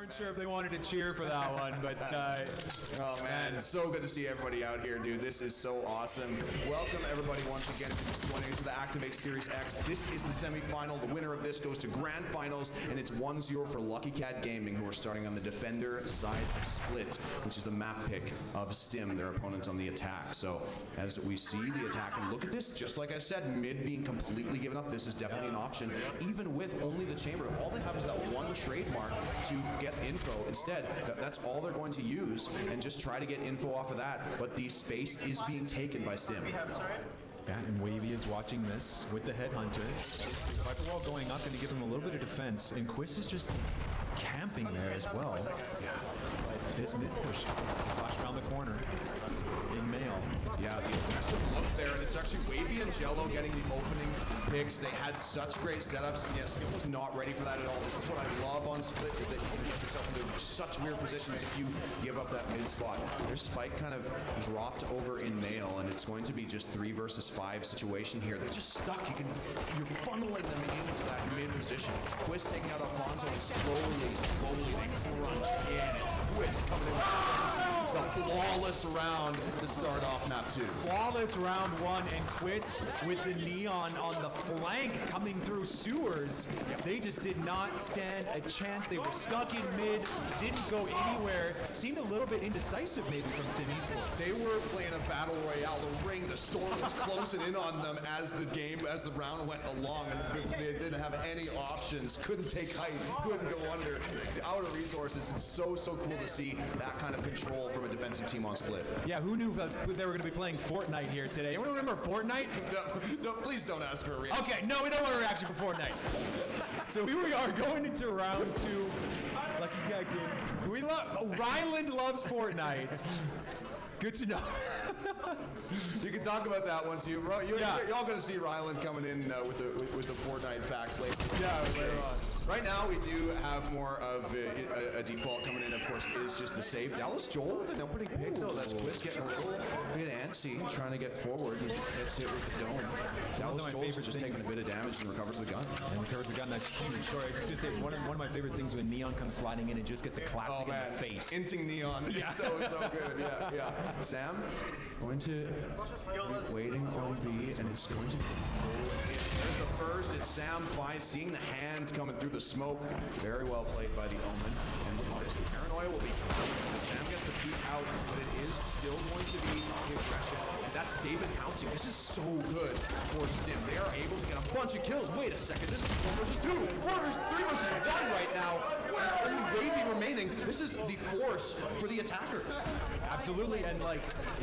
weren't sure if they wanted to cheer for that one, but oh man, it's so good to see everybody out here, dude. This is so awesome. Welcome everybody once again for just joining us to the Activate Series X. This is the semifinal. The winner of this goes to grand finals, and it's 1-0 for Lucky Cat Gaming, who are starting on the defender side of Split, which is the map pick of STIM, their opponents on the attack. So as we see the attack, and look at this, just like I said, mid being completely given up, this is definitely an option. Even with only the chamber, all they have is that one trademark to get info. Instead, that's all they're going to use and just try to get info off of that. But the space is being taken by STIM. Yeah, and Wavy is watching this with the Headhunter. Viper Wall going up, going to give him a little bit of defense, and Quiz is just camping there as well. But this mid push, flash around the corner in Mail. Yeah, the aggressive look there, and it's actually Wavy and Jello getting the opening picks. They had such great setups, and yeah, STIM was not ready for that at all. This is what I love on Split, is that you can get yourself into such weird positions if you give up that mid spot. Their spike kind of dropped over in Mail, and it's going to be just 3 versus 5 situation here. They're just stuck. You're funneling them into that mid position. Quiz taking out Alfonso, and slowly they crunch in. It's Quiz coming in with the flawless round to start off map 2. Flawless round 1, and Quiz with the Neon on the flank coming through sewers. They just did not stand a chance. They were stuck in mid, didn't go anywhere. Seemed a little bit indecisive maybe from STIM Esports. They were playing a battle royale. The ring, the storm was closing in on them as the round went along, and they didn't have any options. Couldn't take height, couldn't go under. It's out of resources. It's so cool to see that kind of control from a defensive team on Split. Yeah, who knew they were going to be playing Fortnite here today? Anyone remember Fortnite? Please don't ask for a reaction. Okay, no, we don't want a reaction for Fortnite. So here we are going into round 2. Lucky Cat Game. Ryland loves Fortnite. Good to know. You can talk about that once you're all going to see Ryland coming in with the Fortnite facts later. Yeah, later on. Right now, we do have more of a default coming in. Of course, it is just the save. Dallas Joel with an opening pick, though. That's Quiz getting a little bit antsy, trying to get forward. He gets hit with the dome. Dallas Joel's just taking a bit of damage and recovers the gun. And recovers the gun. That's huge. Sorry, I was just going to say, it's one of my favorite things when Neon comes sliding in and just gets a classic in the face. Inting Neon is so good. Yeah. Sam, going to be waiting on B, and it's going to be there's the first. It's Sam seeing the hand coming through the smoke. Very well played by the Omen. And the paranoia will be Sam gets the peek out, but it is still going to be the aggression. And that's David pouncing. This is so good for STIM. They are able to get a bunch of kills. Wait a second. This is 4 versus 2. 4 versus 3 versus 1 right now. There's only Wavy remaining. This is the force for the attackers. Absolutely, and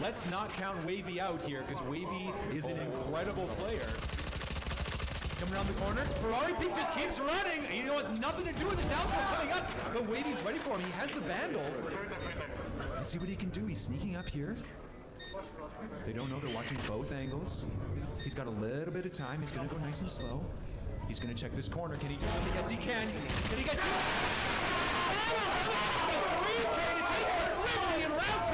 let's not count Wavy out here, because Wavy is an incredible player. Coming around the corner, Ferrari Peak just keeps running. You know, it's nothing to do with the downfall coming up, but Wavy's ready for him. He has the vandal. Let's see what he can do. He's sneaking up here. They don't know they're watching both angles. He's got a little bit of time. He's going to go nice and slow. He's going to check this corner. Can he do something? Yes, he can. Can he get... in round 2.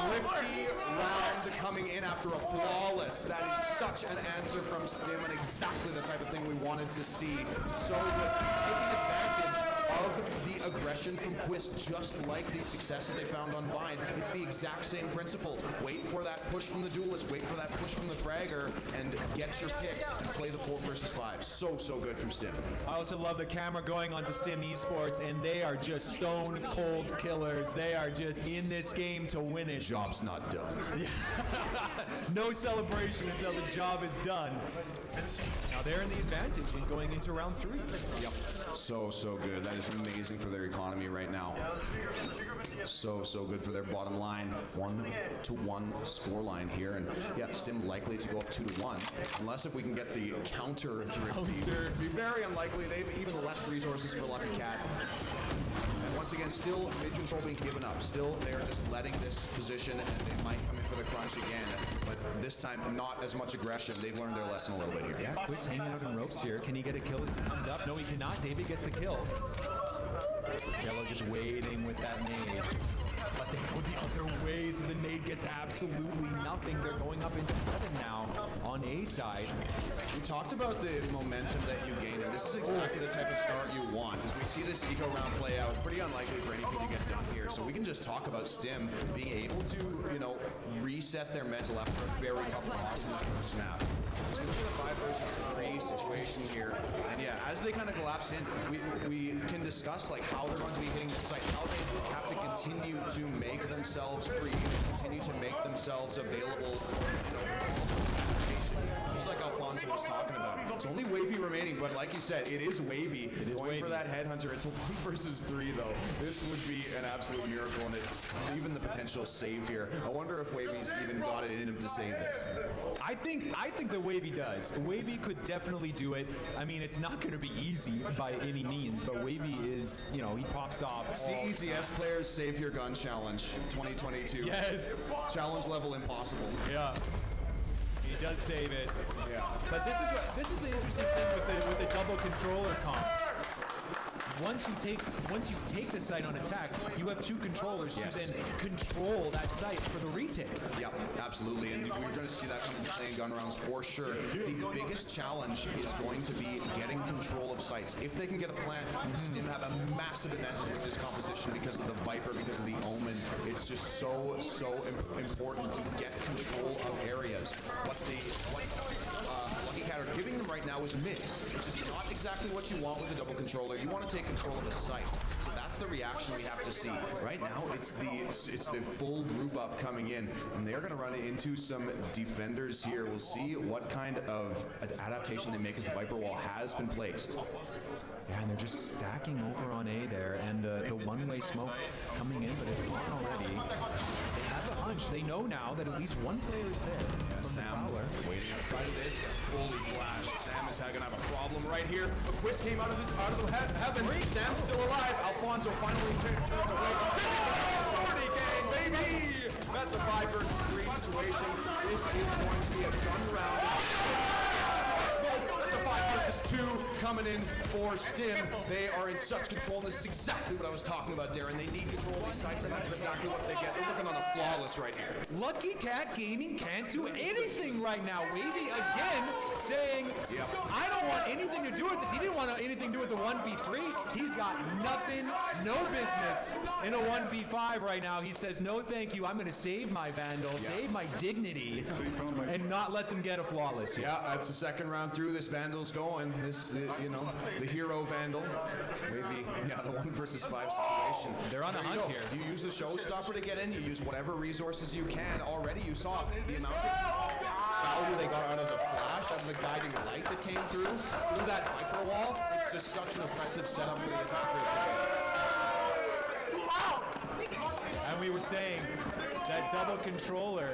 Thrifty round coming in after a flawless. That is such an answer from STIM, and exactly the type of thing we wanted to see. So good. Taking advantage of the aggression from Quiz, just like the success that they found on Vine. It's the exact same principle. Wait for that push from the duelist, wait for that push from the fragger, and get your pick and play the 4 versus 5. So good from STIM. I also love the camera going on to STIM Esports, and they are just stone cold killers. They are just in this game to win it. Job's not done. No celebration until the job is done. Now they're in the advantage in going into round 3. Yep. So good. That is amazing for their economy right now. So good for their bottom line. 1-1 score line here, and yeah, STIM likely to go up 2-1, unless if we can get the counter Thrifty. It'd be very unlikely. They have even less resources for Lucky Cat. And once again, still mid control being given up. Still, they are just letting this position, and they might come in for the crunch again. But this time, not as much aggression. They've learned their lesson a little bit here. Yeah, Quiz hanging out in ropes here. Can he get a kill as he comes up? No, he cannot. David gets the kill. Jello just waiting with that nade. but they go the other way, so the nade gets absolutely nothing. They're going up into heaven now on A side. We talked about the momentum that you gain, and this is exactly the type of start you want. As we see this eco round play out, pretty unlikely for anything to get done here. So we can just talk about STIM being able to, reset their mental after a very tough loss in the first map. It's going to be a 5 versus 3 situation here. And yeah, as they kind of collapse in, we can discuss like how they're going to be hitting the site, how they have to continue to make themselves free, continue to make themselves available for just like Alfonso was talking about. It's only Wavy remaining, but like you said, it is Wavy. It is going Wavy. For that headhunter. It's a 1 versus 3 though. This would be an absolute miracle, and it's even the potential save here. I wonder if Wavy's even got it in him to save this. I think that Wavy does. Wavy could definitely do it. I mean, it's not going to be easy by any means, but Wavy is, he pops off. CECS Players Save Your Gun Challenge 2022. Yes. Challenge level impossible. Yeah. He does save it. Yeah. But this is an interesting thing with the double controller comp. Once you take the site on attack, you have 2 controllers to then control that site for the retake. Yep, absolutely, and we're going to see that from playing gun rounds for sure. The biggest challenge is going to be getting control of sites. If they can get a plant, STIM have a massive advantage with this composition because of the Viper, because of the Omen. It's just so important to get control of areas. What Lucky Cat are giving them right now is mid, which is not exactly what you want with a double controller. You want to take control of a site. So that's the reaction we have to see. Right now, it's the full group up coming in, and they're going to run into some defenders here. We'll see what kind of adaptation they make as the Viper wall has been placed. Yeah, and they're just stacking over on A there, and the one-way smoke coming in, but it's gone already. They have a hunch. They know now that at least one player is there. Yeah, Sam waiting outside of this, fully flashed. Sam is going to have a problem right here. A quiz came out of the heaven. Sam's still alive. Alfonso finally turned away. Sortie gang, baby! That's a 5 versus 3 situation. This is going to be a gun round. That's a 5 versus 2 coming in for STIM. They are in such control, and this is exactly what I was talking about, Darren. They need control of these sites, and that's exactly what they get. They're looking on a flawless right here. Lucky Cat Gaming can't do anything right now. Wavy again saying, I don't want anything to do with this. He didn't want anything to do with the 1v3. He's got nothing, no business in a 1v5 right now. He says, no thank you. I'm going to save my Vandal, save my dignity, and not let them get a flawless. Yeah, that's the second round through. This Vandal's going. This, the hero Vandal. Maybe, the 1 versus 5 situation. They're on a hunt here. You use the showstopper to get in. You use whatever resources you can. Already you saw the amount of value they got out of the flash, out of the guiding light that came through that Viper wall. It's just such an impressive setup for the attackers. And we were saying that double controller,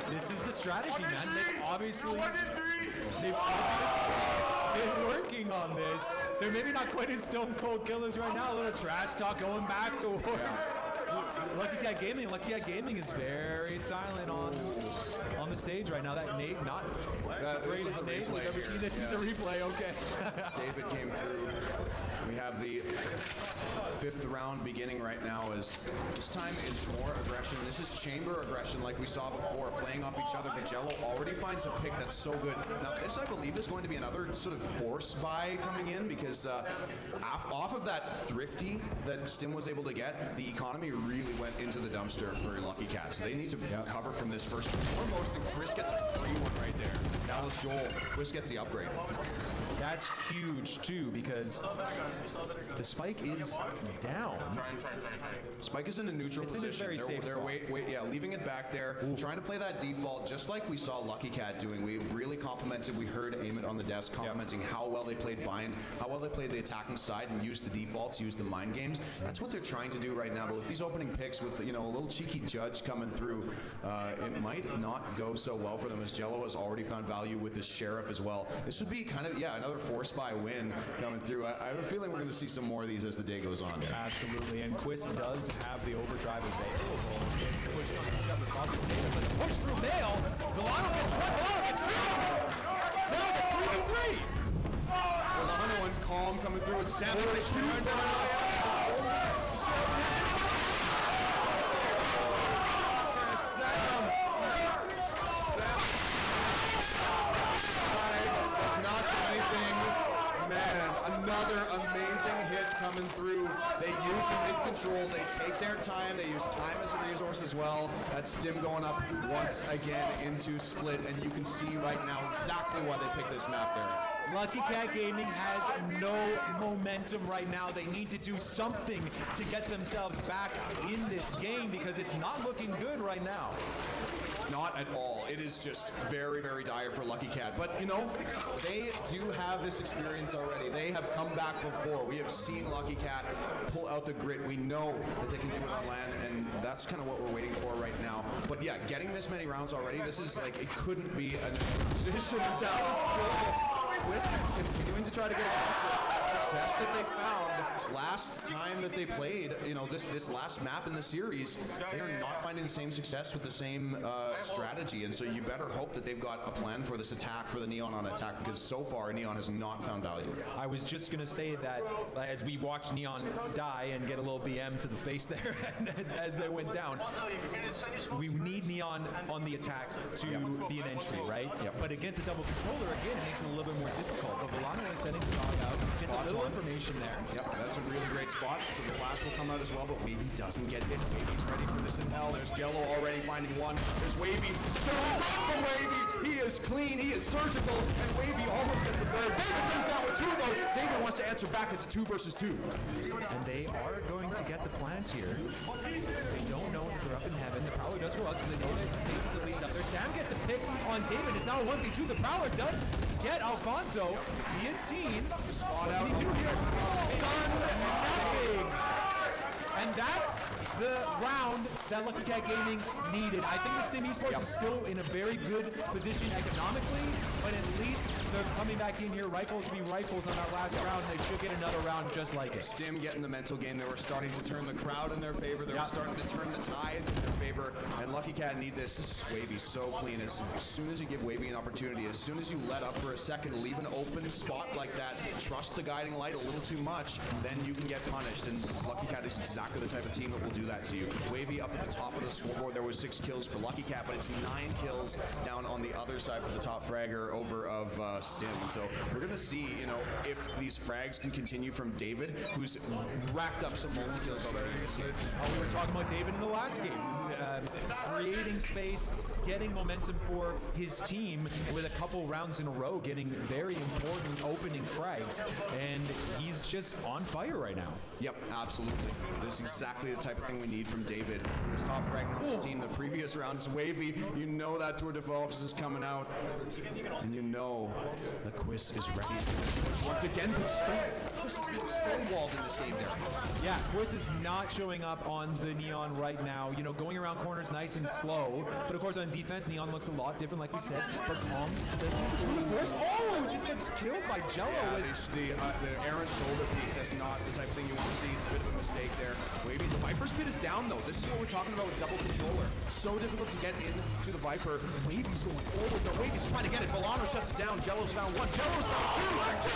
this is the strategy, man. They've obviously been working on this. They're maybe not quite as stone cold killers right now. A little trash talk going back towards Lucky Cat Gaming. Lucky Cat Gaming is very silent on the stage right now. That nade, not the greatest nade we've ever seen. This is a replay, okay. David came through. We have the 5th round beginning right now. As this time is more aggression. This is chamber aggression like we saw before, playing off each other. Magello already finds a pick that's so good. Now this, I believe, is going to be another sort of force buy coming in, because off of that thrifty that STIM was able to get, the economy really went into the dumpster for Lucky Cat. So they need to recover from this first and foremost, and Chris gets a free one right there. Dallas Joel, Chris gets the upgrade. That's huge too, because the spike is down. Spike is in a neutral position. It's in a very safe spot. Leaving it back there, trying to play that default, just like we saw Lucky Cat doing. We really complimented, we heard Amit on the desk complimenting how well they played bind, how well they played the attacking side and used the defaults, used the mind games. That's what they're trying to do right now. But with these opening picks, with a little cheeky judge coming through, it might not go so well for them, as Jello has already found value with the Sheriff as well. This would be kind of, another force buy win coming through. I have a feeling we're going to see some more of these as the day goes on. Absolutely, and Quiz does have the overdrive available. Push through Mail. Milano gets one. Milano gets two. Now the 3-3. Milano and Calm coming through with 7. control. They take their time. They use time as a resource as well. That's STIM going up once again into split, and you can see right now exactly why they picked this map there. Lucky Cat Gaming has no momentum right now. They need to do something to get themselves back in this game because it's not looking good right now. Not at all. It is just very, very dire for Lucky Cat. But, you know, they do have this experience already. They have come back before. We have seen Lucky Cat pull out the grit. We know that they can do it on LAN, and that's kind of what we're waiting for right now. But, yeah, getting this many rounds already, this is like, it couldn't be a position of doubt. Twist is continuing to try to get a success that they found last time that they played, you know, this last map in the series. They are not finding the same success with the same strategy, and so you better hope that they've got a plan for this attack, for the Neon on attack, because so far Neon has not found value. I was just going to say that as we watched Neon die and get a little BM to the face there as they went down, we need Neon on the attack to be an entry, right? Yep. But against a double controller, again, it makes it a little bit more difficult. But Volano is setting the dog out. Gets a little information there. Yep, that's a really great spot. So the flash will come out as well, but Wavy doesn't get hit. Wavy's ready for this intel. There's Jello already finding one. There's Wavy. So from Wavy. He is clean. He is surgical. And Wavy almost gets a third. David comes down with 2 though. David wants to answer back. It's a 2 versus 2. And they are going to get the plants here. They don't know if they're up in heaven. The Prowler does go out, so they know that David's at least up there. Sam gets a pick on David. It's now a 1v2. The Prowler does get Alfonso. He is seen. Spot out. What can he do here? Stun nothing. And that's the round that Lucky Cat Gaming needed. I think that STIM Esports is still in a very good position economically, but at least they're coming back in here. Rifles be rifles on that last round. They should get another round just like it. STIM getting the mental game. They were starting to turn the crowd in their favor. They were starting to turn the tides in their favor. And Lucky Cat need this. This is Wavy so clean. As soon as you give Wavy an opportunity, as soon as you let up for a second, leave an open spot like that, trust the guiding light a little too much, then you can get punished. And Lucky Cat is exactly the type of team that will do that to you. Wavy up at the top of the scoreboard. There was 6 kills for Lucky Cat, but it's 9 kills down on the other side for the top fragger over of STIM. So we're going to see, you know, if these frags can continue from David, who's racked up some multi-kills already this year. We were talking about David in the last game. Creating space, getting momentum for his team with a couple rounds in a row, getting very important opening frags, and he's just on fire right now. Yep, absolutely. This is exactly the type of thing we need from David. His top frag on his team the previous round is Wavy. You know that Tour de Force is coming out, and you know the Quiz is ready for this push once again. Quiz has been stonewalled in this game there. Yeah, Quiz is not showing up on the Neon right now. You know, going around corners nice and slow, but of course on defense, Neon looks a lot different, like we said. But Calm doesn't force. Oh, just gets killed by Jello. Yeah, the errant shoulder peek, that's not the type of thing you want to see. It's a bit of a mistake there. Wavy, the Viper speed is down though. This is what we're talking about with double controller. So difficult to get into the Viper. Wavy's going forward though. Wavy's trying to get it. Volano shuts it down. Jello's found 1. Jello's found 2.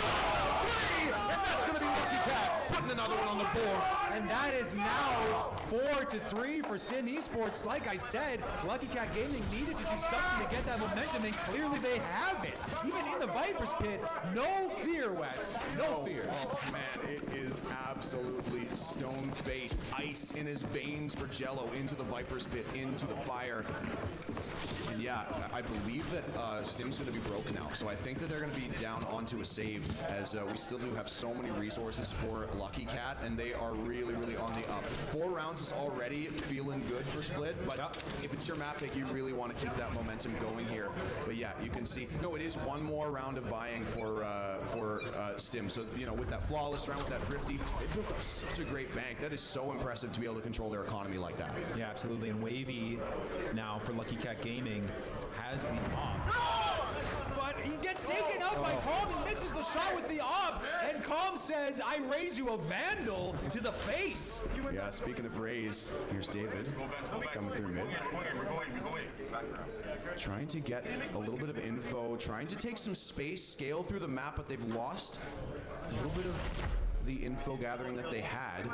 3! And that's going to be Lucky Cat putting another one on the board. And that is now 4-3 for STIM Esports. Like I said, Lucky Cat Gaming needed to do something to get that momentum, and clearly they have it. Even in the Viper's pit, no fear, Wes. No fear. Oh, man, it is absolutely stone-faced. Ice in his veins for Jello into the Viper's pit, into the fire. And yeah, I believe that STIM's going to be broken now, so I think that they're going to be down onto a save, as we still do have so many resources for Lucky Cat, and they are really, really on the up. 4 rounds is already feeling good for Split, but if it's your map pick, you really want to keep that momentum going here. But yeah, you can see, no, it is one more round of buying for STIM. So, you know, with that flawless round, with that thrifty, they built up such a great bank. That is so impressive to be able to control their economy like that. Yeah, absolutely. And Wavy now for Lucky Cat Gaming has the off. But he gets taken out by Calm and misses the shot with the off. And Calm says, I raise you a Vandal to the face. Yeah, speaking of raise, here's David coming through mid. Trying to get a little bit of info, trying to take some space, scale through the map, but they've lost a little bit of the info gathering that they had,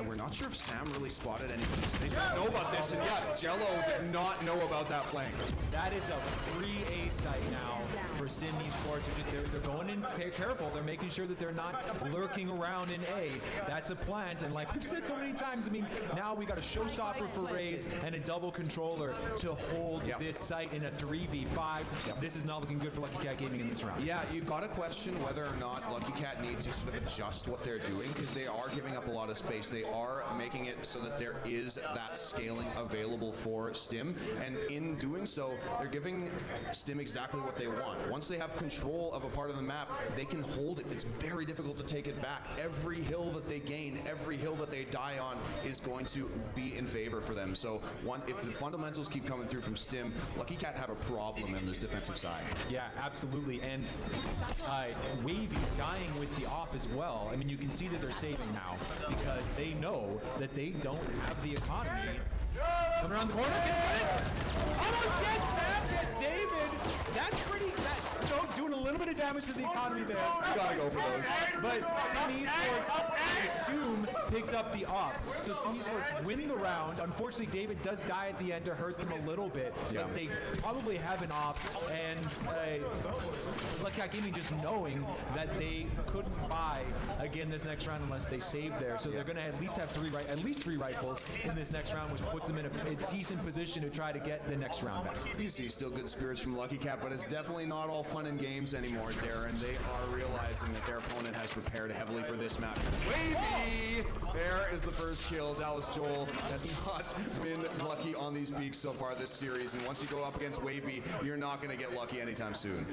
we're not sure if Sam really spotted anybody. They don't know about this, and yeah, Jello did not know about that flank. That is a free A site now for STIM Esports. They're going in careful. They're making sure that they're not lurking around in A. That's a plant, and like we've said so many times, I mean, now we got a showstopper for Raze and a double controller to hold this site in a 3v5. This is not looking good for Lucky Cat Gaming in this round. Yeah, you've got to question whether or not Lucky Cat needs to sort of adjust what they're doing, because they are giving up a lot of space. They are making it so that there is that scaling available for STIM, and in doing so, they're giving STIM exactly what they want. Once they have control of a part of the map, they can hold it. It's very difficult to take it back. Every hill that they gain, every hill that they die on is going to be in favor for them. So if the fundamentals keep coming through from STIM, Lucky Cat have a problem in this defensive side. Yeah, absolutely. And Wavy dying with the op as well. I mean, you can see that they're saving now because they know that they don't have the economy. Coming around the corner, oh yes, Sam gets David. That's pretty. Doing a little bit of damage to the economy there. You gotta go for those. But STIM Esports, I assume, picked up the op. So STIM Esports win the round. Unfortunately, David does die at the end to hurt them a little bit. Yeah. But they probably have an op, and Lucky Cat Gaming just knowing that they couldn't buy again this next round unless they saved there. So they're going to at least have at least three rifles in this next round, which puts them in a decent position to try to get the next round back. You see still good spirits from Lucky Cat, but it's definitely not all fun and games anymore, Darren. They are realizing that their opponent has prepared heavily for this map. Wavy! There is the first kill. Dallas Joel has not been lucky on these peaks so far this series, and once you go up against Wavy, you're not going to get lucky anytime soon.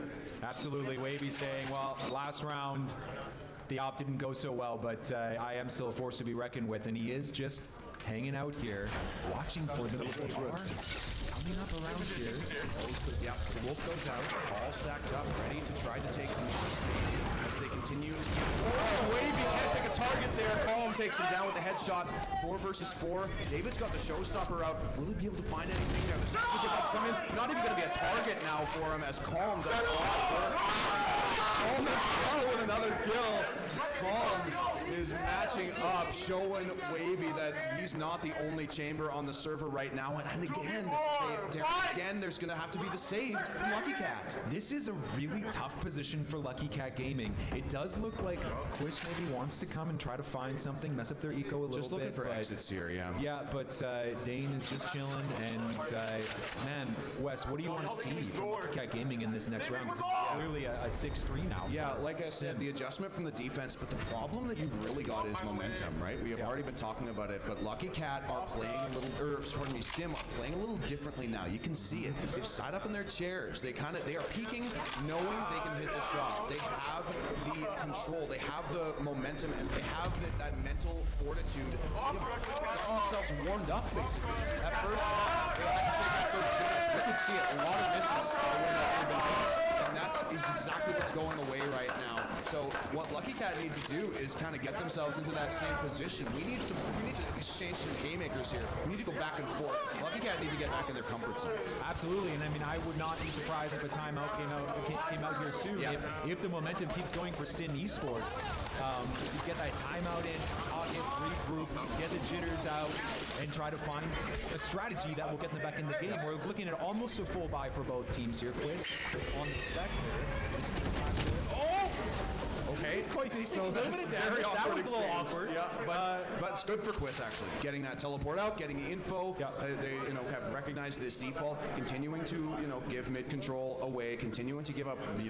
Absolutely. Wavy saying, well, last round, the op didn't go so well, but I am still a force to be reckoned with, and he is just hanging out here, watching for them. Coming up around here. Yep, the Wolf goes out, all stacked up, ready to try to take more space as they continue to get... Oh, Wavy can't pick a target there. Colm takes him down with a headshot. 4 versus 4. David's got the showstopper out. Will he be able to find anything there? The Sixers about to come in. Not even going to be a target now for him as Colm does a lot of work. Colm is with another kill. Colm is matching up, showing Wavy that he's not the only chamber on the server right now. And again, there's going to have to be the save from Lucky Cat. This is a really tough position for Lucky Cat Gaming. It does look like Quish maybe wants to come and try to find something, mess up their eco a little bit. Just looking for exits here, yeah. Yeah, but Dane is just chilling. And man, Wes, what do you want to see from Lucky Cat Gaming in this next round? This is clearly a 6-3 now. Yeah, like I said, the adjustment from the defense, but the problem that you've really got is momentum, right? We have already been talking about it, but Lucky Cat are playing a little, STIM are playing a little differently now. You can see it. They've sat up in their chairs. They are peeking, knowing they can hit the shot. They have the control. They have the momentum, and they have that mental fortitude. They're themselves warmed up, basically. That first half, you could see it. A lot of misses. And that is exactly what's going away right now. So what Lucky Cat needs to do is kind of get themselves into that same position. We need to exchange some haymakers here. We need to go back and forth. Lucky Cat need to get back in their comfort zone. Absolutely, and I mean, I would not be surprised if a timeout came out here soon. Yeah. If the momentum keeps going for STIM Esports, you get that timeout in, talk it, regroup, get the jitters out, and try to find a strategy that will get them back in the game. We're looking at almost a full buy for both teams here, Quiz. On the Spectre, this is okay, quite decent. So a little bit of damage. That was a little awkward. Yeah, but it's good for Quiz actually. Getting that teleport out, getting the info. Yeah. They have recognized this default, continuing to give mid control away, continuing to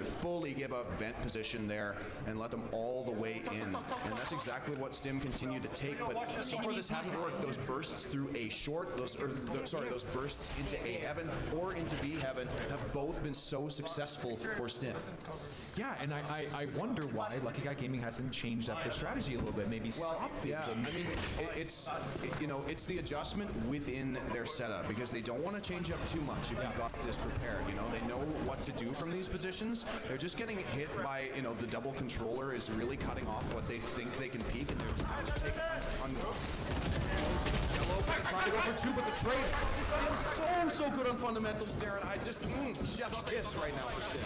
fully give up vent position there, and let them all the way in. And that's exactly what STIM continued to take. But so far this hasn't worked. Those bursts through A short, those bursts into A heaven or into B heaven have both been so successful for STIM. Yeah, and I wonder why Lucky Cat Gaming hasn't changed up their strategy a little bit. Maybe stop the I mean, it's the adjustment within their setup because they don't want to change up too much if you've got this prepared. They know what to do from these positions. They're just getting hit by the double controller is really cutting off what they think they can peek, and they're trying to take on Jello, trying to go for two, but the trade. This is still so good on fundamentals, Darren. I just, chef's kiss right now for Stim.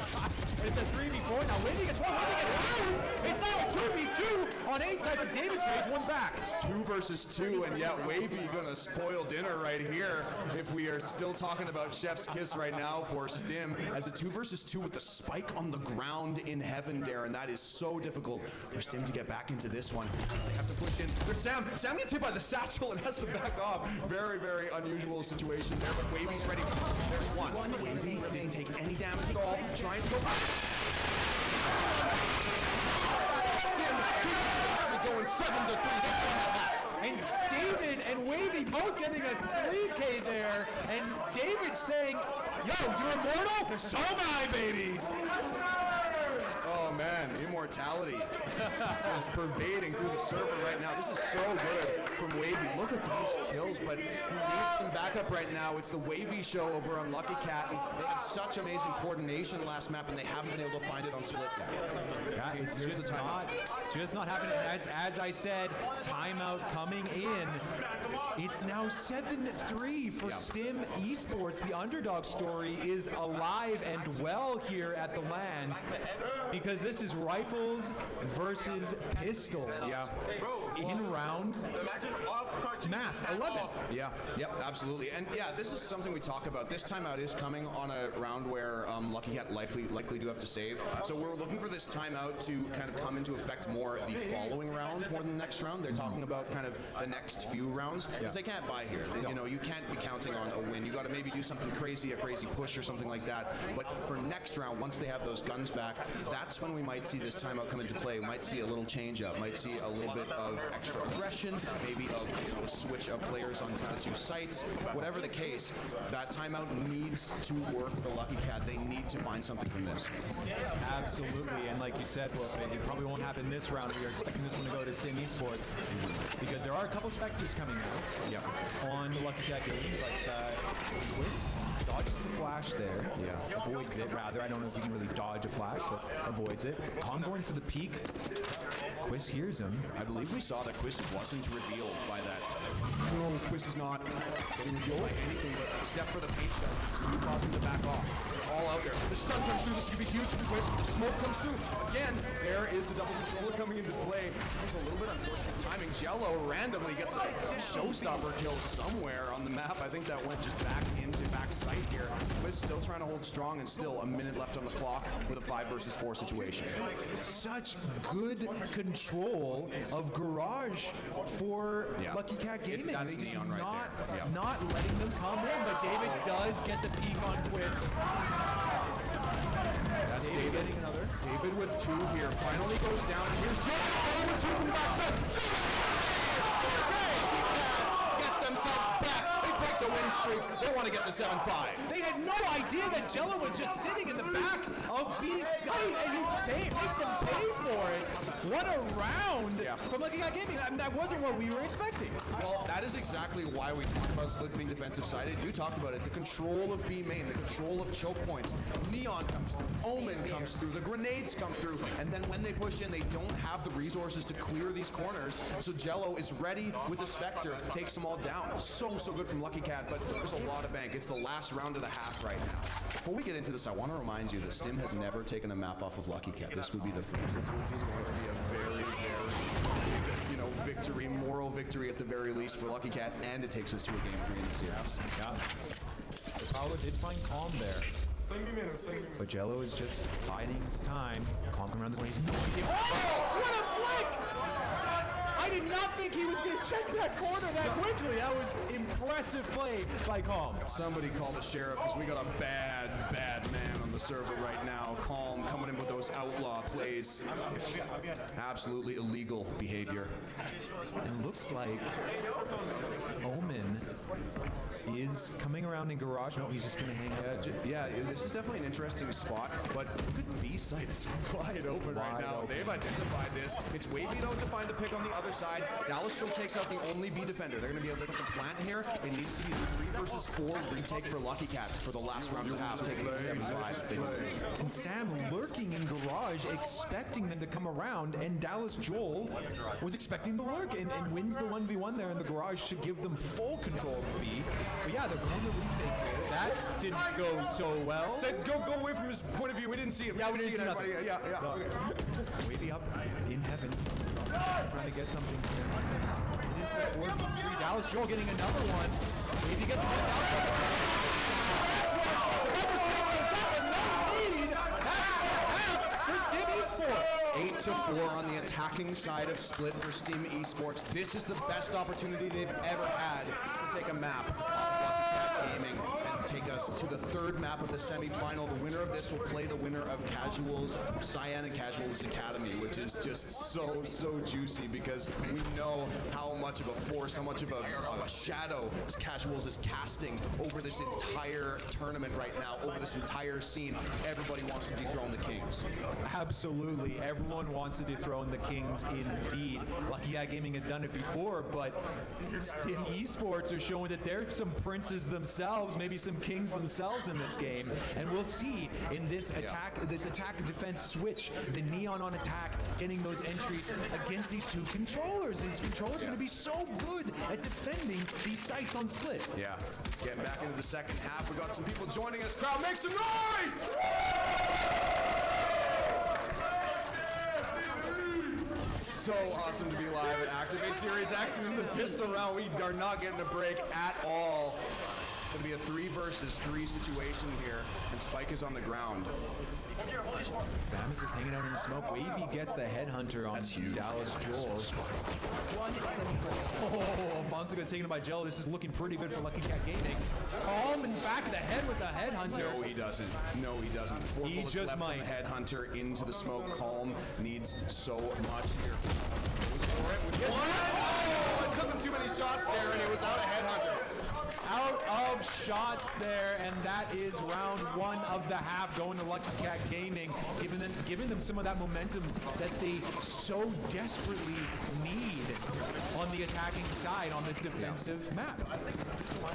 It's a 3v4. Now Wavy gets one. Wavy gets two. It's now a 2v2 on A side, but David trades one back. It's 2 versus 2, and yet Wavy gonna spoil dinner right here if we are still talking about chef's kiss right now for Stim. As a 2 versus 2 with the spike on the ground in heaven, Darren. That is so difficult for Stim to get back into this one. They have to push in. There's Sam. Sam gets hit by the satchel and has to back off. Very, very unusual situation there, but Wavy's ready. There's one. Wavy didn't take any damage at all. Trying to go. Stim going 7-3. And David and Wavy both getting a 3K there, and David saying, yo, you're immortal? So am I, baby. Oh man, immortality is pervading through the server right now. This is so good from Wavy. Look at those kills, but he needs some backup right now. It's the Wavy show over on Lucky Cat, and they had such amazing coordination last map, and they haven't been able to find it on Split yet. Yeah, it's just not happening. As I said, timeout coming in. It's now 7-3 for STIM Esports. The underdog story is alive and well here at the LAN, because this is rifles versus pistols. Yeah. In round math 11. Yeah, yep, absolutely. And yeah, this is something we talk about. This timeout is coming on a round where Lucky Cat likely do have to save. So we're looking for this timeout to kind of come into effect more the following round more than the next round. They're talking about kind of the next few rounds because they can't buy here. You know, you can't be counting on a win. You got to maybe do something crazy, a crazy push or something like that. But for next round, once they have those guns back, that's when we might see this timeout come into play. We might see a little change up, might see a little bit of extra aggression, maybe a switch of players onto the two sites. Whatever the case, that timeout needs to work for Lucky Cat. They need to find something from this. Absolutely, and like you said, Wolf, it probably won't happen this round. We are expecting this one to go to STIM Esports because there are a couple specters coming out on the Lucky Cat game, but Quiz dodges the flash there. Yeah. Avoids it, rather. I don't know if you can really dodge a flash, but avoids it. Kong going for the peek. Quiz hears him. I believe we saw that Quiz wasn't revealed by that. No, Quiz is not getting revealed by anything but except for the paint shots, which do cause him to back off. They're all out there. The stun comes through. This could be huge for Quiz. The smoke comes through. Again, there is the double controller coming into play. There's a little bit unfortunate timing. Jello randomly gets a showstopper kill somewhere on the map. I think that went just back into backside here. Quiz still trying to hold strong, and still a minute left on the clock with a 5 versus 4 situation. Such good control of Garage for Lucky Cat Gaming. That's Dion right there. Not letting them come in, but David does get the peek on Quiz. That's David getting another. David with 2 here. Finally goes down, and here's Jello with 2 from the backside. Get themselves back. They break the win streak. They want to get the 7-5. They had no idea that Jello was just sitting in the back of B's site, and he makes them pay for it. What a round from Lucky Cat Gaming. I mean, that wasn't what we were expecting. Well, that is exactly why we talk about Split being defensive sided. You talked about it. The control of B main, the control of choke points. Neon comes through. Omen comes through. The grenades come through. And then when they push in, they don't have the resources to clear these corners. So Jello is ready with the Spectre. Takes them all down. So good from Lucky Cat, but there's a lot of bank. It's the last round of the half right now. Before we get into this, I want to remind you that Stim has never taken a map off of Lucky Cat. This would be the first. This is going to be a very victory, moral victory at the very least for Lucky Cat, and it takes us to a game 3 in the series. Yeah. Paolo did find Calm there. But Jello is just biding his time. Calm coming around the corner. He's no idea. Oh! What a flick! I did not think he was going to check that corner that quickly. That was impressive play by Calm. Somebody call the sheriff because we got a bad man on the server right now. Calm coming in with those outlaw plays. Absolutely illegal behavior. It looks like Omen is coming around in garage. No, he's just going to hang out. Yeah, this is definitely an interesting spot, but look at B site. It's wide open right now. They've identified this. It's Wavy, though, to find the pick on the other side. Dallas still takes out the only B defender. They're going to be able to plant here. It needs to be the 3 versus 4 retake for Lucky Cat for the last round of the half, taking it to 7-5. And Sam lurking in garage, expecting them to come around, and Dallas Joel was expecting the lurk and wins the 1v1 there in the garage to give them full control of B. But yeah, they're going to retake there. That didn't go so well. Go away from his point of view. We didn't see it. Yeah, we didn't see nothing. Yeah. Wavy up in heaven, trying to get something here. It is the 4v3. Dallas Joel getting another one. Wavy gets one down. 8-4 on the attacking side of Split for STIM Esports. This is the best opportunity they've ever had to take a map off Lucky Cat Gaming and take us to the 3rd map of the semifinal. The winner of this will play the winner of Casuals, Cyan and Casuals Academy, which is just so juicy because we know how much of a force, how much of a shadow Casuals is casting over this entire tournament right now, over this entire scene. Everybody wants to dethrone the Kings. Absolutely. Everyone wants to dethrone the Kings indeed. Lucky Cat Gaming has done it before, but STIM Esports are showing that they're some princes themselves, maybe some kings themselves in this game. And we'll see in this attack defense switch, the Neon on attack, getting those entries against these 2 controllers. These controllers are going to be so good at defending these sites on Split. Yeah. Getting back into the second half. We got some people joining us. Crowd, make some noise! So awesome to be live at Activate Series X and in the pistol round. We are not getting a break at all. It's going to be a 3 versus 3 situation here, and Spike is on the ground. Sam is just hanging out in the smoke. Wavy gets the headhunter on Dallas Joel. Oh, Alfonso gets taken by Jello. This is looking pretty good for Lucky Cat Gaming. Calm and back of the head with the headhunter. No, he doesn't. No, he doesn't. 4 he bullets just left might. on the headhunter into the smoke. Calm needs so much here. Oh, it took him too many shots there, and it was out of headhunter. Out of shots there, and that is round 1 of the half going to Lucky Cat Gaming, giving them some of that momentum that they so desperately need on the attacking side on this defensive map.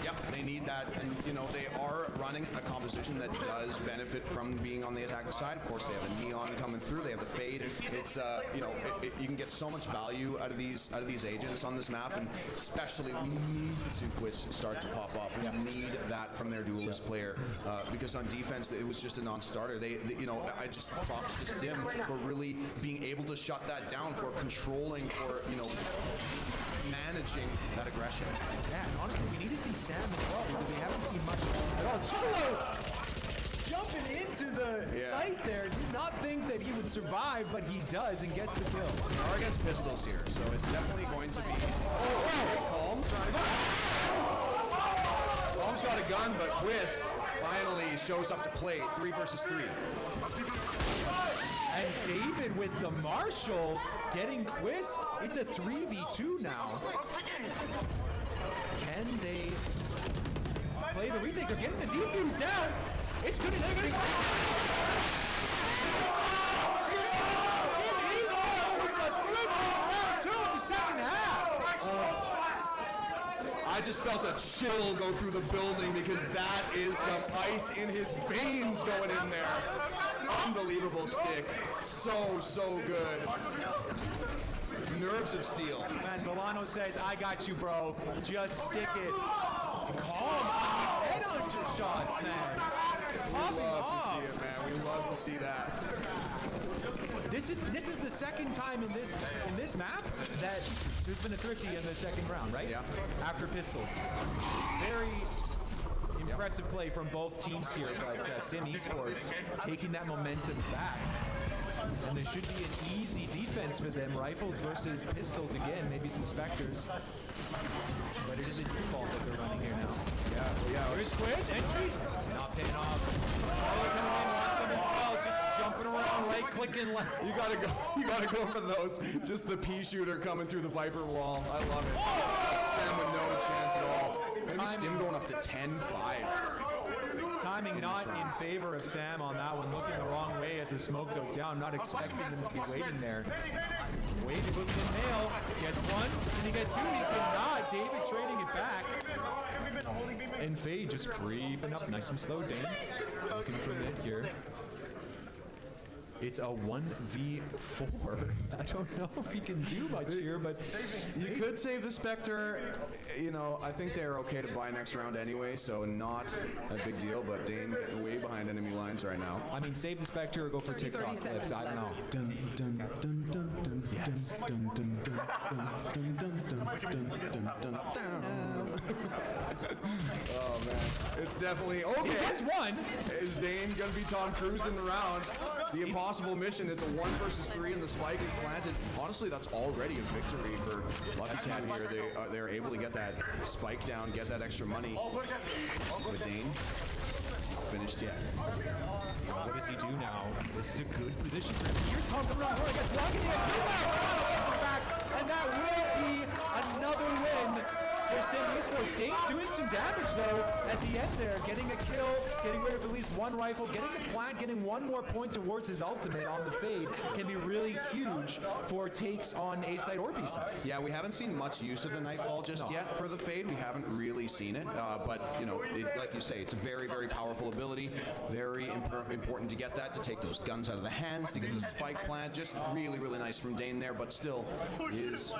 Yep, they need that, and you know they are running a composition that does benefit from being on the attacking side. Of course, they have a Neon coming through. They have the Fade. It's you can get so much value out of these agents on this map, and especially we need to see Quiz start to pop off. We need that from their duelist player because on defense it was just a non-starter. They I just props to STIM for really being able to shut that down, for controlling, for managing that aggression. Yeah, and honestly, we need to see Sam as well because we haven't seen much at all. Jello jumping into the site there. Did not think that he would survive, but he does and gets the kill. We are against pistols here, so it's definitely going to be Calm. Calm's got a gun, but Quiz finally shows up to play. 3 versus 3. And David with the Marshall getting Quiz. It's a 3v2 now. Can they play the retake? They're getting the defuse down. It's good at everything. I just felt a chill go through the building because that is some ice in his veins going in there. Unbelievable stick. So good. Nerves of steel. And Volano says, I got you, bro. Just stick it. Calm. Headhunter shots, man. We love to see it, man. We love to see that. This is the second time in this map that there's been a thrifty in the second round, right? Yeah. After pistols. Very impressive play from both teams here, but STIM Esports taking that momentum back. And there should be an easy defense for them. Rifles versus pistols again, maybe some Spectres. But it is a default that they're running here now. Yeah. Here's Quiz, entry. Not paying off. Wants them as well, just jumping around, right clicking left. You gotta go for those. Just the pea shooter coming through the Viper wall. I love it. Sam with no chance at all. And maybe Stim going up to 10-5. Timing not in favor of Sam on that one, looking the wrong way as the smoke goes down. Not expecting them to be waiting there. Wavy looking in nail. Gets one, and he gets two. He cannot. David trading it back. And Fade just creeping up nice and slow. Dane looking for mid here. It's a 1v4. I don't know if he can do much here, but you could save the Spectre. You know, I think they're okay to buy next round anyway, so not a big deal, but Dane getting way behind enemy lines right now. I mean, save the Spectre or go for TikTok clips. I don't know. Dun, dun, dun, dun, dun, yes. Dun, dun, dun, dun, dun, dun, dun, dun, dun, dun. Oh, man. It's definitely okay. That's one. Is Dane going to be Tom Cruise in the round? The impossible mission. It's a 1 versus 3, and the spike is planted. Honestly, that's already a victory for Lucky Cat here. They're able to get that spike down, get that extra money. But Dane, finished yet. What does he do now? This is a good position for him. Here's Tom coming around. I guess blocking the back, and that will be another win for STIM Esports. Dane doing some damage though at the end there, getting a kill, getting rid of at least one rifle, getting the plant, getting one more point towards his ultimate on the Fade can be really huge for takes on A side or B side. Yeah, we haven't seen much use of the Nightfall just yet for the Fade. We haven't really seen it, but you know, like you say, it's a very, very powerful ability. Very important to get that, to take those guns out of the hands, to get the spike plant. Just really, really nice from Dane there, but still is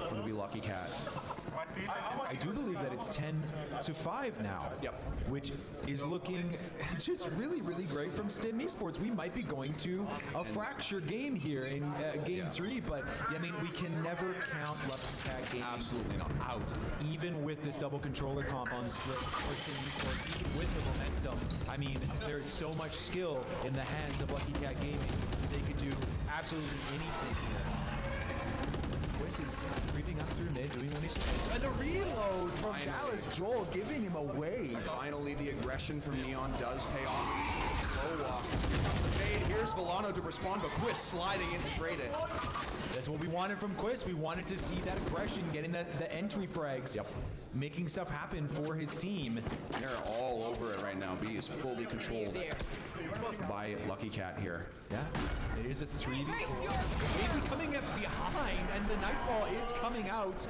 going to be Lucky Cat. I do believe that it's 10-5 now. Yep. Which is looking just really, really great from STIM Esports. We might be going to a fracture game here in game 3, but I mean, we can never count Lucky Cat Gaming absolutely not out, even with this double controller comp on split for STIM Esports, even with the momentum. I mean, there is so much skill in the hands of Lucky Cat Gaming. They could do absolutely anything here. Quiz is creeping up through mid, doing what he's supposed to. And the reload from Dallas Joel giving him away. Finally, the aggression from Neon does pay off. Slow walk. Here comes the fade. Here's Villano to respond, but Quiz sliding in to trade it. That's what we wanted from Quiz. We wanted to see that aggression, getting the entry frags. Yep. Making stuff happen for his team. They're all over it right now. B is fully controlled by Lucky Cat here. Yeah, it is a 3v4. Maybe coming up behind, and the Nightfall is coming out.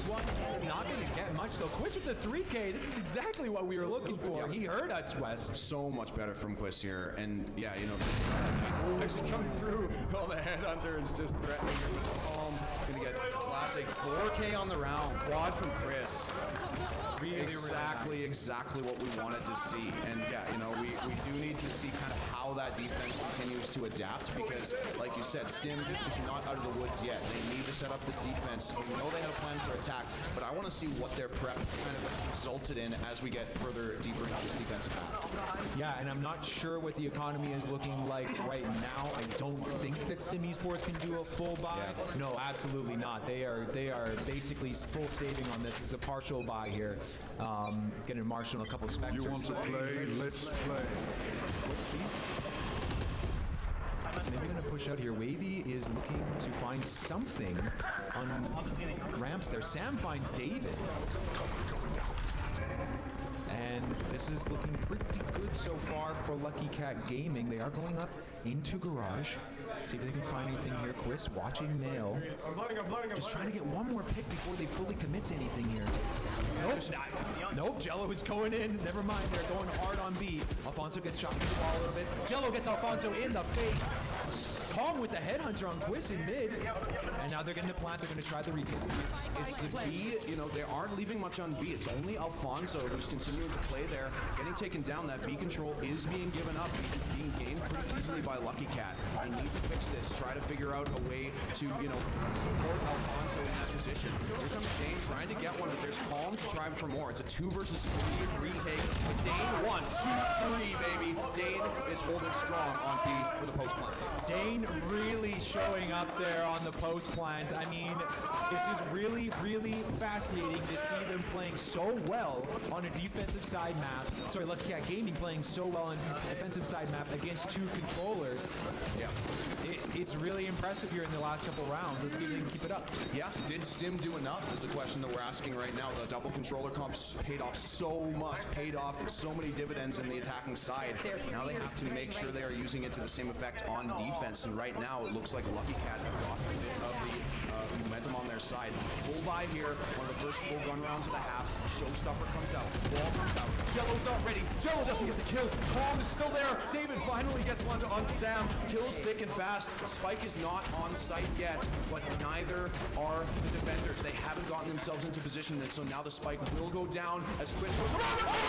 One is not going to get much, though. Quiz with the 3K, this is exactly what we were looking for. He heard us, Wes. So much better from Quiz here, and yeah, you know, actually coming through. Oh, the Headhunter is just threatening. Gonna get classic 4K on the round. Quad from Chris. Exactly what we wanted to see. And yeah, you know, we do need to see kind of how that defense continues to adapt, because like you said, STIM is not out of the woods yet. They need to set up this defense. We know they have a plan for attack, but I want to see what their prep kind of resulted in as we get further deeper into this defensive path. Yeah, and I'm not sure what the economy is looking like right now. I don't think that STIM Esports can do a full buy. Yeah. No, absolutely not. They are basically full saving on this. It's a partial buy here. Getting Marshall a couple Spectres. You want to play? Let's play. So maybe going to push out here. Wavy is looking to find something on ramps there. Sam finds David. And this is looking pretty good so far for Lucky Cat Gaming. They are going up into garage. See if they can find anything here. Chris watching Nail. Just trying to get one more pick before they fully commit to anything here. Nope, Jello is going in. Never mind, they're going hard on B. Alfonso gets shot into the wall a little bit. Jello gets Alfonso in the face. Kong with the Headhunter on Quiz in mid. And now they're getting the plant. They're going to try the retake. It's the B, you know, they aren't leaving much on B. It's only Alfonso who's continuing to play there. Getting taken down. That B control is being given up, being gained pretty easily by Lucky Cat. They need to fix this. Try to figure out a way to, you know, support Alfonso in that position. Here comes Dane trying to get one, but there's Calm to try for more. It's a 2 versus 3 retake. But Dane 1, 2, 3, baby. Dane is holding strong on B for the post plant. Dane really showing up there on the post plant. I mean, this is really, really fascinating to see them playing so well on a defensive side map. Sorry, Lucky Cat Gaming playing so well on a defensive side map against 2 controllers. Yeah. it's really impressive here in the last couple rounds. Let's see if they can keep it up. Yeah, did STIM do enough is the question that we're asking right now. The double controller comps paid off so much, paid off so many dividends in the attacking side. Now they have to make sure they are using it to the same effect on defense, and right now it looks like Lucky Cat have gotten a bit of the momentum on their side. Full buy here, one of the first full gun rounds of the half. Showstopper comes out, ball comes out. Jello's not ready. Jello doesn't get the kill. Calm is still there. David finally gets one on Sam. Kills thick and fast. Spike is not on site yet, but neither are the defenders. They haven't gotten themselves into position, and so now the spike will go down as Quiz goes around the corner.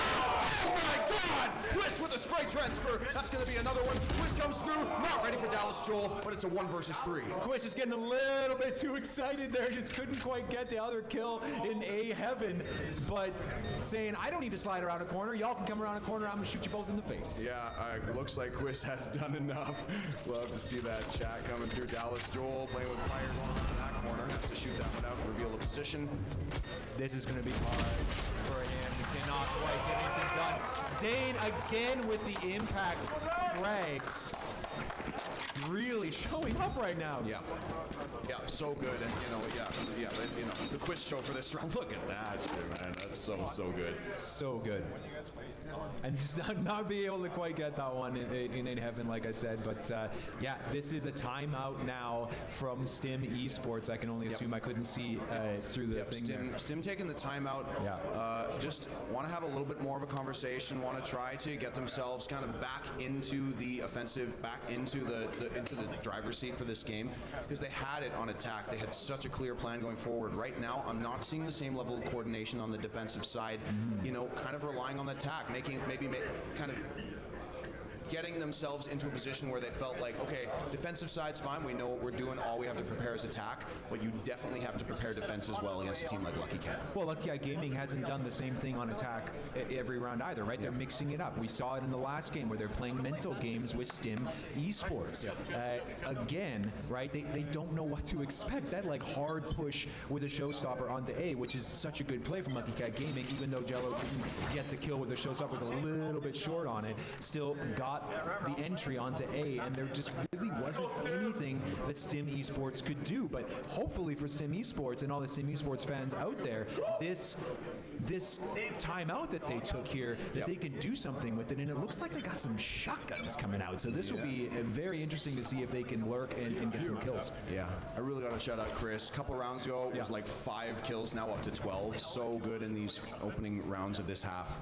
Oh my God! Quiz with a spray transfer. That's going to be another one. Quiz comes through. Not ready for Dallas Joel, but it's a 1 versus 3. Quiz is getting a little bit too excited there. Just couldn't quite get the other kill in A heaven, but saying, I don't need to slide around a corner. Y'all can come around a corner. I'm going to shoot you both in the face. Yeah, looks like Quiz has done enough. Love to see that chat coming through. Dallas Joel playing with fire going around that corner. Has to shoot that one out, reveal a position. This is going to be hard for him. He cannot quite get anything done. Dane again with the impact frags. Really showing up right now. Yeah, so good, and the Quiz show for this round. Look at that shit, man. That's so good. So good. And just not be able to quite get that one in heaven, like I said. But yeah, this is a timeout now from STIM Esports. I can only assume I couldn't see through the thing there. STIM taking the timeout. Yeah. Just want to have a little bit more of a conversation. Want to try to get themselves kind of back into the offensive, back into the driver's seat for this game, because they had it on attack. They had such a clear plan going forward. Right now, I'm not seeing the same level of coordination on the defensive side. You know, kind of relying on the attack, kind of getting themselves into a position where they felt like, okay, defensive side's fine, we know what we're doing, all we have to prepare is attack, but you definitely have to prepare defense as well against a team like Lucky Cat. Well, Lucky Cat Gaming hasn't done the same thing on attack every round either, right? They're mixing it up. We saw it in the last game where they're playing mental games with STIM Esports. Again, right, they don't know what to expect. That like hard push with a showstopper onto A, which is such a good play from Lucky Cat Gaming, even though Jello didn't get the kill with the showstopper, was a little bit short on it, still got the entry onto A, and there just really wasn't anything that STIM Esports could do. But hopefully for STIM Esports and all the STIM Esports fans out there, this timeout that they took here, that they can do something with it, and it looks like they got some shotguns coming out. So this will be very interesting to see if they can lurk and get some kills. Yeah, I really got to shout out Chris. A couple rounds ago, it was like 5 kills, now up to 12. So good in these opening rounds of this half.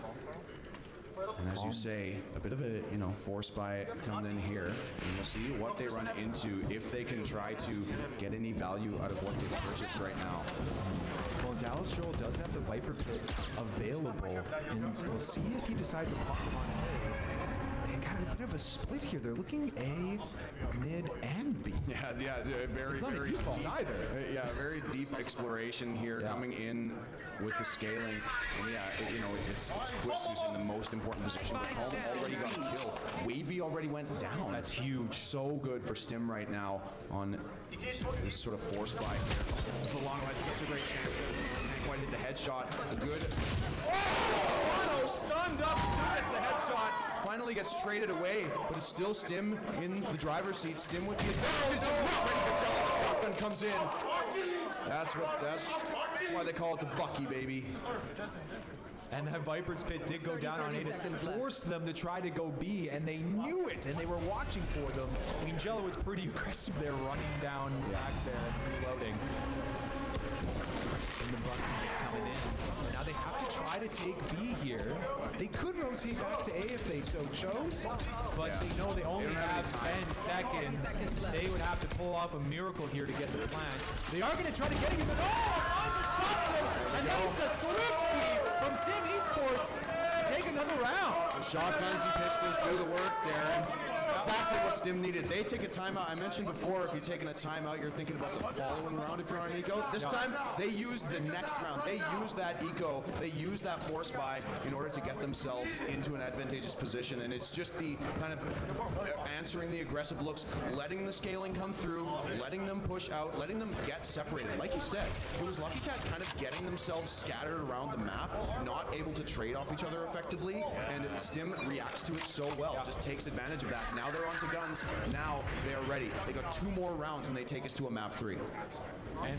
And as you say, a bit of a force buy coming in here, and we'll see what they run into if they can try to get any value out of what they've purchased right now. Well, Dallas Joel does have the Viper Pit available, and we'll see if he decides to pop him on A. They got a bit of a split here. They're looking A, mid, and B. Yeah, very, it's not very a default deep, either. Yeah, very deep exploration here coming in with the scaling. And it's Quiz who's in the most important position. But Calm already got a kill. Wavy already went down. That's huge. So good for STIM right now on this sort of force buy here. Solano had such a great chance there. Didn't quite hit the headshot. A good. Oh! Stunned up. Still gets the headshot. Finally gets traded away, but it's still STIM in the driver's seat. STIM with the advantage. Not ready for Jello. The shotgun comes in. That's why they call it the Bucky, baby. And that Viper's Pit did go down on A to force them to try to go B, and they knew it, and they were watching for them. I mean, Jello was pretty aggressive there, running down back there and reloading. And the Bucky is coming in. Now they have to try to take B here. They could rotate back to A if they so chose, but they know they only have 10 seconds. They would have to pull off a miracle here to get the plant. They are going to try to get him, but Alonso stops him, and that is a thrifty from STIM Esports to take another round. The shotguns and pistols do the work, Darren. Exactly what STIM needed. They take a timeout. I mentioned before, if you're taking a timeout, you're thinking about the following round if you're on eco. This time, they used the next round. They used that eco. They used that force buy in order to get themselves into an advantageous position. And it's just the kind of answering the aggressive looks, letting the scaling come through, letting them push out, letting them get separated. Like you said, it was Lucky Cat kind of getting themselves scattered around the map, not able to trade off each other effectively, and STIM reacts to it so well, just takes advantage of that. Now they're onto guns, now they are ready. They got 2 more rounds and they take us to a map 3. And I mean,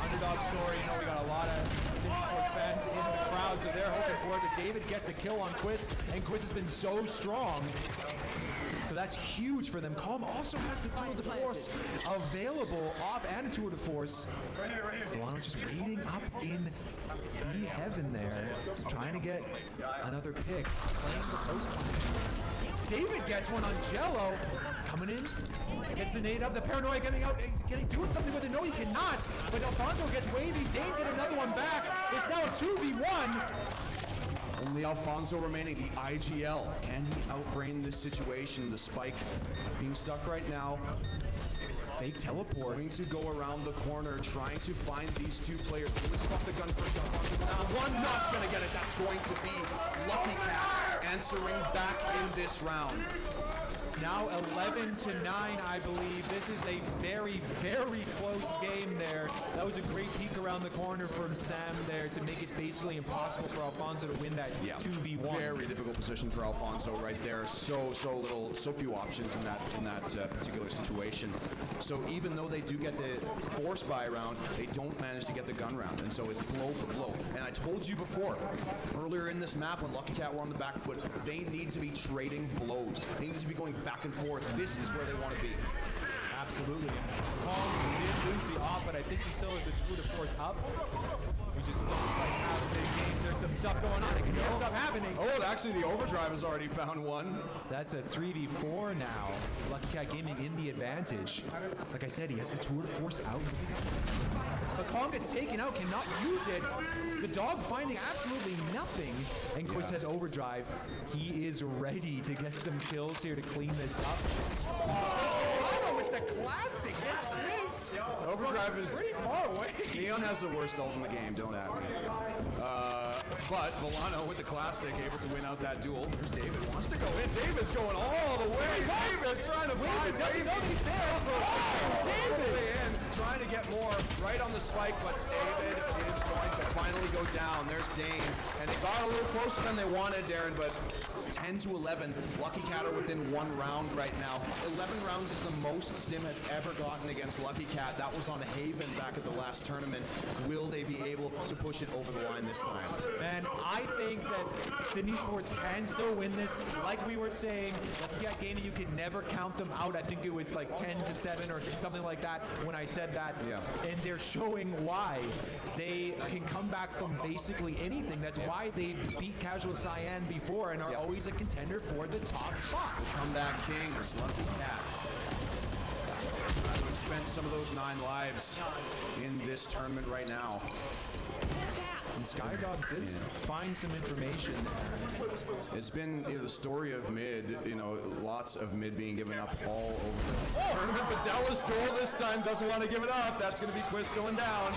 underdog story, you know, we got a lot of STIM Esports fans in the crowd, so they're hoping for it. But David gets a kill on Quiz, and Quiz has been so strong. So that's huge for them. Calm also has the tour de force available off and a tour de force. Milano just waiting up in B heaven there, trying to get another pick. David gets one on Jello. Coming in, gets the nade up, the paranoia getting out, he's doing something with it. No, he cannot. But Alfonso gets wavy. Dave get another one back. It's now a 2v1. Only Alfonso remaining, the IGL. Can he outbrain this situation? The spike being stuck right now. Fake teleport. Going to go around the corner, trying to find these 2 players. Really spot the gun first. One not gonna get it. That's going to be Lucky Cat answering back in this round. Now 11-9, I believe. This is a very, very close game there. That was a great peek around the corner from Sam there to make it basically impossible for Alfonso to win that 2v1. Very difficult position for Alfonso right there. So few options in that particular situation. So even though they do get the force buy round, they don't manage to get the gun round, and so it's blow for blow. And I told you before, earlier in this map when Lucky Cat were on the back foot, they need to be trading blows. They need to be going back and forth. This is where they want to be. Absolutely. Calm did lose the off, but I think he still has the tour de force up. We just look like half the game. There's some stuff going on. It can hear stuff happening. Oh, actually, the overdrive has already found one. That's a 3v4 now. Lucky Cat Gaming in the advantage. Like I said, he has the tour de force out. But Calm gets taken out, cannot use it. The dog finding absolutely nothing. And Quiz has overdrive. He is ready to get some kills here to clean this up. Oh, with the classic. It's Chris. Overdrive is pretty far away. Neon has the worst ult in the game, don't at me. But Milano with the classic, able to win out that duel. There's David, wants to go in. David's going all the way. David trying to find doesn't know he's there. David in, trying to get more right on the spike, but David is going to finally go down. There's Dane, and they got a little closer than they wanted, Darren, but 10-11. Lucky Cat are within 1 round right now. 11 rounds is the most STIM has ever gotten against Lucky Cat. That was on Haven back at the last tournament. Will they be able to push it over the line this time? Man, I think that STIM Esports can still win this. Like we were saying, Lucky Cat Gaming, you can never count them out. I think it was like 10-7 or something like that when I said that. Yeah. And they're showing why they can come back from basically anything. That's why they beat Casual Cyan before and are always a contender for the top spot. Comeback Kings, Lucky Cat. We've spent some of those 9 lives in this tournament right now. And Skydog did find some information. It's been the story of mid, lots of mid being given up all over the tournament, but Dallas Joel this time doesn't want to give it up. That's going to be Quiz going down.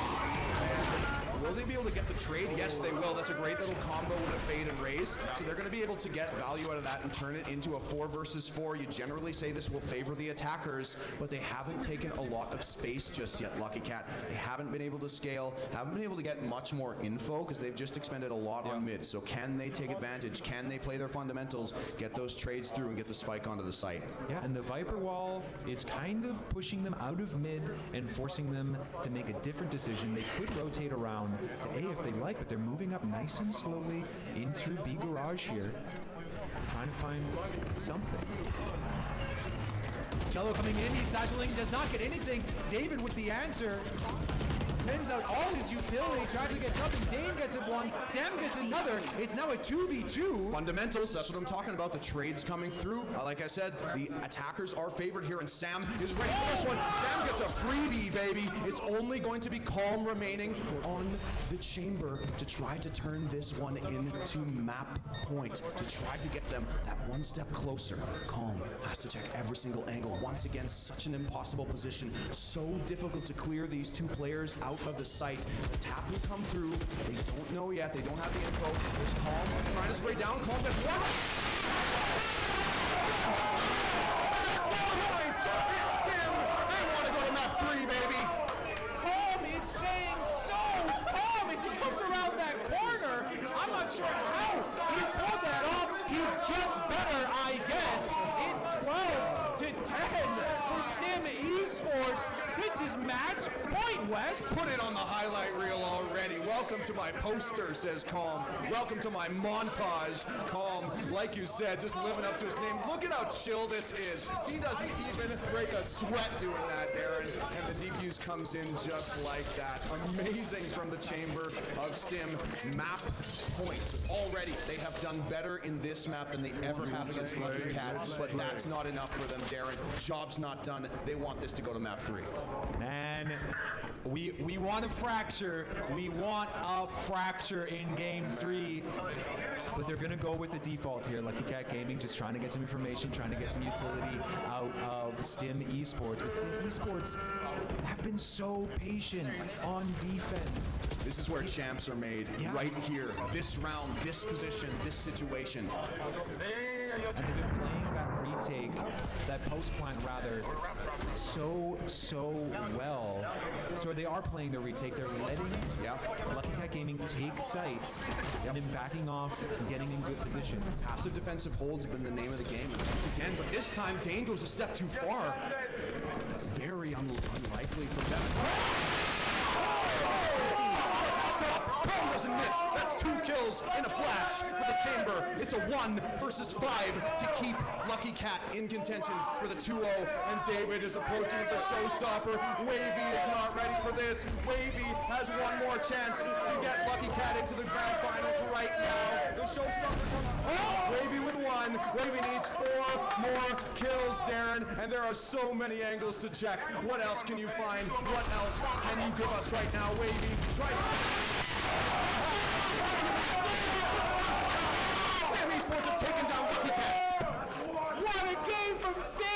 Will they be able to get the trade? Yes, they will. That's a great little combo with a fade and raise. So they're going to be able to get value out of that and turn it into a 4 versus 4. You generally say this will favor the attackers, but they haven't taken a lot of space just yet, Lucky Cat. They haven't been able to scale, haven't been able to get much more info because they've just expended a lot on mid. So can they take advantage? Can they play their fundamentals, get those trades through, and get the spike onto the site? Yeah, and the Viper Wall is kind of pushing them out of mid and forcing them to make a different decision. They could rotate around to A if they like, but they're moving up nice and slowly in through B garage here, trying to find something. Jello coming in, he's satcheling, does not get anything. David with the answer. Sends out all his utility, tries to get something. Dane gets it one, Sam gets another. It's now a 2v2. Fundamentals, that's what I'm talking about. The trades coming through. Like I said, the attackers are favored here, and Sam is ready for this one. Sam gets a freebie, baby. It's only going to be Calm remaining on the chamber to try to turn this one into map point, to try to get them that one step closer. Calm has to check every single angle. Once again, such an impossible position. So difficult to clear these 2 players out of the site. The tap will come through. They don't know yet. They don't have the info. There's Calm trying to spray down. Calm gets one. They want to go to map 3, baby. Calm is staying so calm as he comes around that corner. I'm sure how he pulled that off. He's just better, I guess. It's 12-10 for STIM Esports. This is match point, Wes. Put it on the highlight reel already. Welcome to my poster, says Calm. Welcome to my montage, Calm. Like you said, just living up to his name. Look at how chill this is. He doesn't even break a sweat doing that, Darren. And the defuse comes in just like that. Amazing from the chamber of STIM. Map points. Already, they have done better in this map than they ever have against Lucky Cat. But that's not enough for them, Darren. Job's not done. They want this to go to map 3. And we want a fracture. We want a fracture in game 3. But they're going to go with the default here. Lucky Cat Gaming just trying to get some information, trying to get some utility out of STIM Esports. But STIM Esports have been so patient on defense. This is where champs are made, right here. This round, this position, this situation. And they've been playing that retake, that post plant rather, so well. So they are playing the retake. They're letting Lucky Cat Gaming take sites and then backing off and getting in good positions. Passive defensive holds have been the name of the game once again, but this time Dane goes a step too far. Very unlikely for them. Pro doesn't miss. That's 2 kills in a flash for the chamber. It's a 1 versus 5 to keep Lucky Cat in contention for the 2-0. And David is approaching with the showstopper. Wavy is not ready for this. Wavy has one more chance to get Lucky Cat into the grand finals right now. The showstopper comes. Wavy with 1. Wavy needs 4 more kills, Darren. And there are so many angles to check. What else can you find? What else can you give us right now? Wavy tries STIM Esports have taken down Lucky Cat. What a game from STIM!